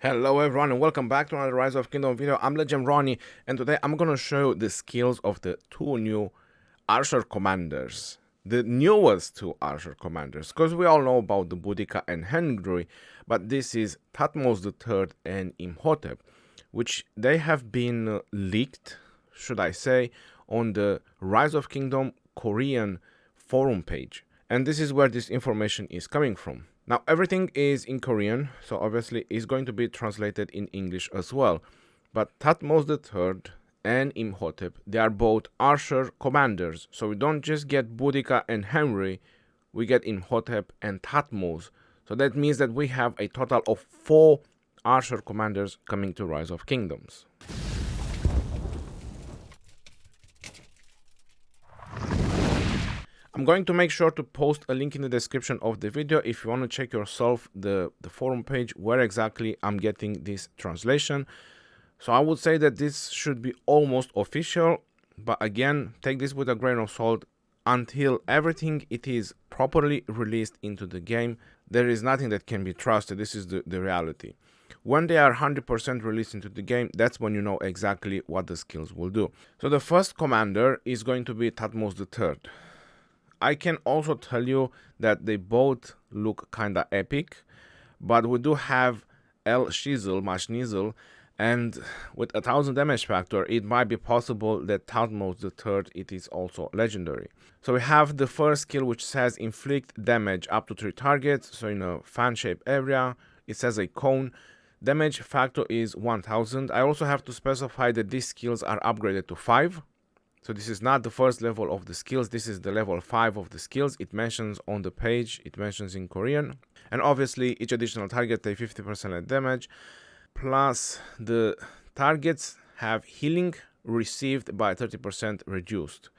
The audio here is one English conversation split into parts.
Hello everyone and welcome back to another Rise of Kingdom video. I'm Legend Ronnie and today I'm gonna show you the skills of the two new Archer commanders. The newest two Archer commanders, because we all know about the Boudica and Henry, but this is Thutmose III and Imhotep, which they have been leaked, should I say, on the Rise of Kingdom Korean forum page. And this is where this information is coming from. Now everything is in Korean, so obviously it's going to be translated in English as well. But Thutmose III and Imhotep, they are both Archer commanders. So we don't just get Boudica and Henry, we get Imhotep and Thutmose. So that means that we have a total of 4 Archer commanders coming to Rise of Kingdoms. I'm going to make sure to post a link in the description of the video if you want to check yourself the forum page where exactly I'm getting this translation. So I would say that this should be almost official, but again, take this with a grain of salt. Until everything it is properly released into the game, there is nothing that can be trusted. This is the reality. When they are 100% released into the game, that's when you know exactly what the skills will do. So the first commander is going to be Thutmose III. I can also tell you that they both look kinda epic, but we do have El Shizzle, Mashnizzle, and with 1000 damage factor, it might be possible that Thutmose III it is also legendary. So we have the first skill which says inflict damage up to 3 targets, so in a fan-shaped area. It says a cone. Damage factor is 1000. I also have to specify that these skills are upgraded to 5. So this is not the first level of the skills, this is the level 5 of the skills. It mentions on the page, it mentions in Korean. And obviously each additional target takes 50% less damage. Plus the targets have healing received by 30% reduced.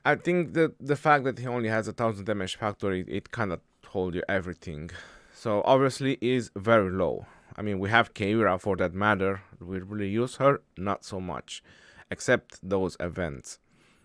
I think that the fact that he only has 1000 damage factor, it kind of told you everything. So obviously is very low. I mean, we have Keira for that matter. We really use her, not so much. Except those events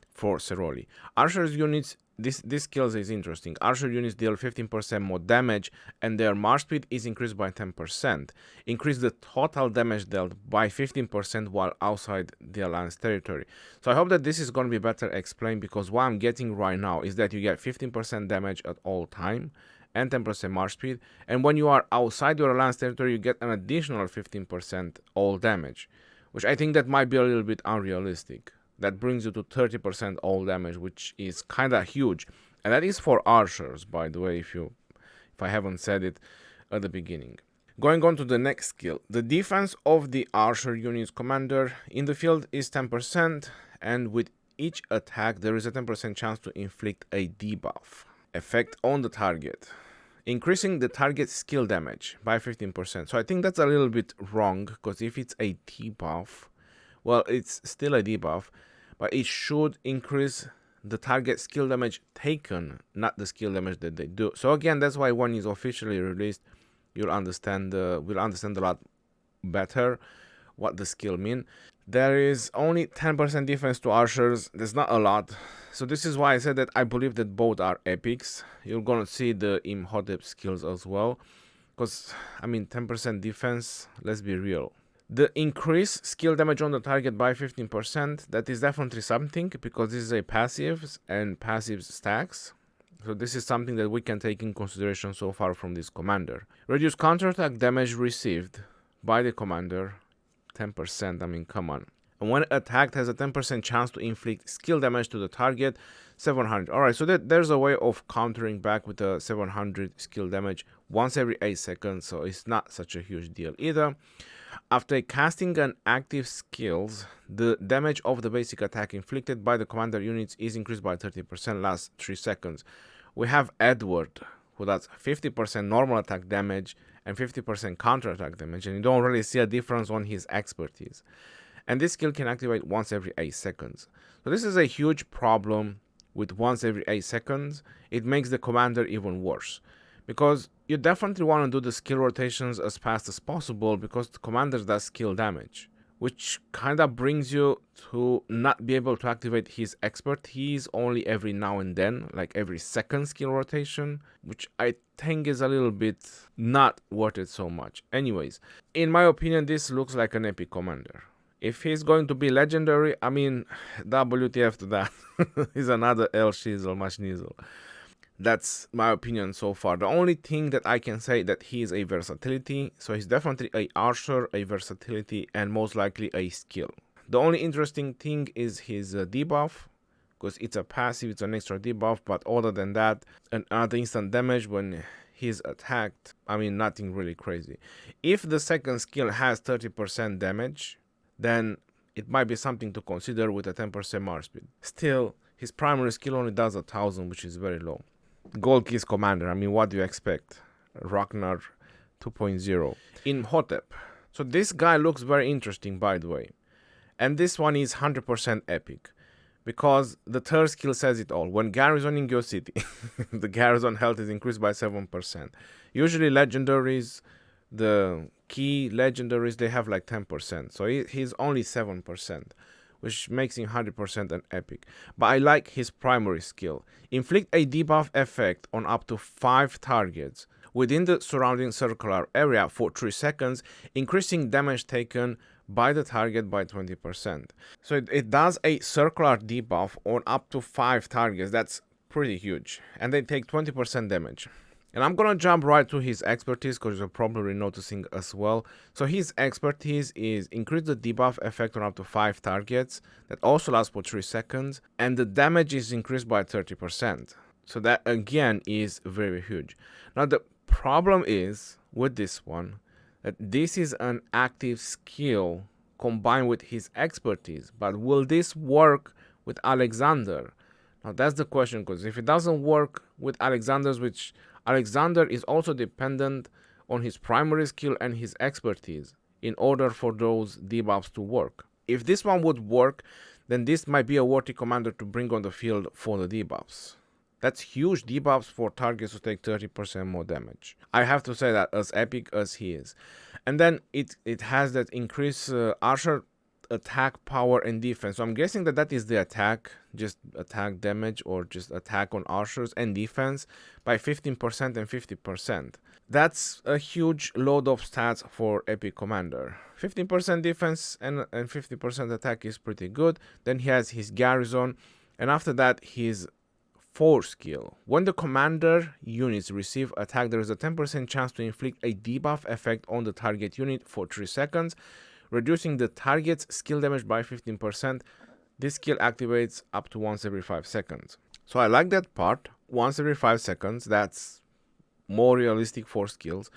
for Ceroli. Archer's units, this skills is interesting. Archer units deal 15% more damage and their march speed is increased by 10%. Increase the total damage dealt by 15% while outside the alliance territory. So I hope that this is going to be better explained, because what I'm getting right now is that you get 15% damage at all time and 10% march speed, and when you are outside your alliance territory you get an additional 15% all damage, which I think that might be a little bit unrealistic. That brings you to 30% all damage, which is kind of huge. And that is for archers, by the way, if I haven't said it at the beginning. Going on to the next skill. The defense of the archer unit's commander in the field is 10%, and with each attack there is a 10% chance to inflict a debuff. Effect on the target. Increasing the target's skill damage by 15%. So I think that's a little bit wrong, because if it's a debuff, well, it's still a debuff, but it should increase the target skill damage taken, not the skill damage that they do. So again, that's why when it's officially released, we'll understand a lot better what the skill mean. There is only 10% defense to archers. That's not a lot. So this is why I said that I believe that both are epics. You're gonna see the Imhotep skills as well, because I mean 10% defense, let's be real. The increase skill damage on the target by 15%, that is definitely something, because this is a passives and passives stacks. So this is something that we can take in consideration so far from this commander. Reduce counterattack damage received by the commander, 10%, I mean, come on. And when attacked, has a 10% chance to inflict skill damage to the target, 700. Alright, so there's a way of countering back with a 700 skill damage once every 8 seconds, so it's not such a huge deal either. After casting an active skills, the damage of the basic attack inflicted by the commander units is increased by 30%, lasts 3 seconds. We have Edward, who does 50% normal attack damage and 50% counterattack damage, and you don't really see a difference on his expertise. And this skill can activate once every 8 seconds. So this is a huge problem with once every 8 seconds. It makes the commander even worse, because you definitely want to do the skill rotations as fast as possible, because the commander does skill damage. which kind of brings you to not be able to activate his expertise only every now and then, like every second skill rotation, which I think is a little bit not worth it so much. Anyways, in my opinion, this looks like an epic commander. If he's going to be legendary, I mean, WTF to that. He's another El Shizzle Mashnizzle. That's my opinion so far. The only thing that I can say that he is a versatility, so he's definitely a archer, a versatility, and most likely a skill. The only interesting thing is his debuff, because it's a passive, it's an extra debuff, but other than that, another instant damage when he's attacked, I mean, nothing really crazy. If the second skill has 30% damage, then it might be something to consider with a 10% Mars speed. Still, his primary skill only does 1000, which is very low. Gold Keys Commander, I mean, what do you expect? Ragnar 2.0. Imhotep. So this guy looks very interesting, by the way. And this one is 100% epic. Because the third skill says it all. When garrisoning your city, the garrison health is increased by 7%. Usually legendaries, the key legendaries, they have like 10%. So he's only 7. Which makes him 100% an epic. But I like his primary skill. Inflict a debuff effect on up to 5 targets within the surrounding circular area for 3 seconds, increasing damage taken by the target by 20%. So it does a circular debuff on up to 5 targets. That's pretty huge. And they take 20% damage. And I'm gonna jump right to his expertise because you're probably noticing as well. So his expertise is increase the debuff effect on up to 5 targets. That also lasts for 3 seconds. And the damage is increased by 30%. So that again is very huge. Now the problem is with this one that this is an active skill combined with his expertise. But will this work with Alexander? Now that's the question, because if it doesn't work with Alexander's, which Alexander is also dependent on his primary skill and his expertise in order for those debuffs to work. If this one would work, then this might be a worthy commander to bring on the field for the debuffs. That's huge debuffs for targets to take 30% more damage. I have to say that, as epic as he is. And then it has that increase archer attack power and defense. So I'm guessing that that is the attack, just attack damage or just attack on archers and defense by 15% and 50%. That's a huge load of stats for epic commander. 15% defense and 50% attack is pretty good. Then he has his garrison, and after that his 4 skill. When the commander units receive attack, there is a 10% chance to inflict a debuff effect on the target unit for 3 seconds, reducing the target's skill damage by 15%. This skill activates up to once every 5 seconds. So I like that part, once every 5 seconds. That's more realistic for skills.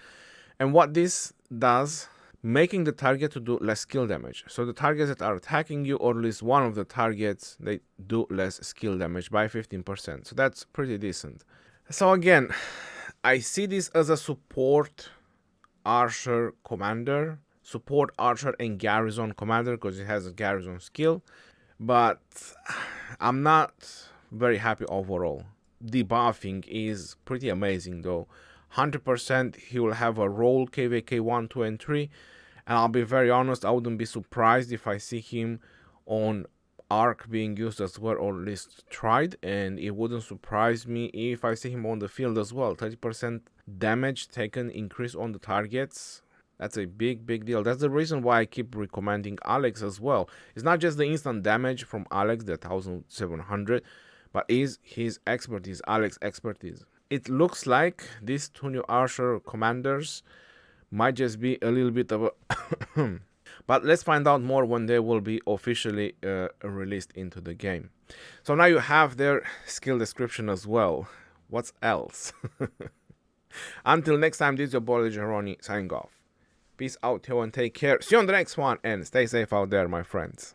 And what this does, making the target to do less skill damage. So the targets that are attacking you, or at least one of the targets, they do less skill damage by 15%. So that's pretty decent. So again, I see this as a support archer commander. Support archer and garrison commander because it has a garrison skill, but I'm not very happy overall. Debuffing is pretty amazing though. 100% he will have a role KVK 1, 2 and 3, and I'll be very honest, I wouldn't be surprised if I see him on arc being used as well, or at least tried, and it wouldn't surprise me if I see him on the field as well. 30% damage taken increase on the targets. That's a big deal. That's the reason why I keep recommending Alex as well. It's not just the instant damage from Alex, the 1700, but is his expertise, Alex expertise. It looks like these 2 new archer commanders might just be a little bit of a but let's find out more when they will be officially released into the game. So now you have their skill description as well. What's else? Until next time, this is your boy Geroni signing off. Peace out, yo, and take care. See you on the next one, and stay safe out there, my friends.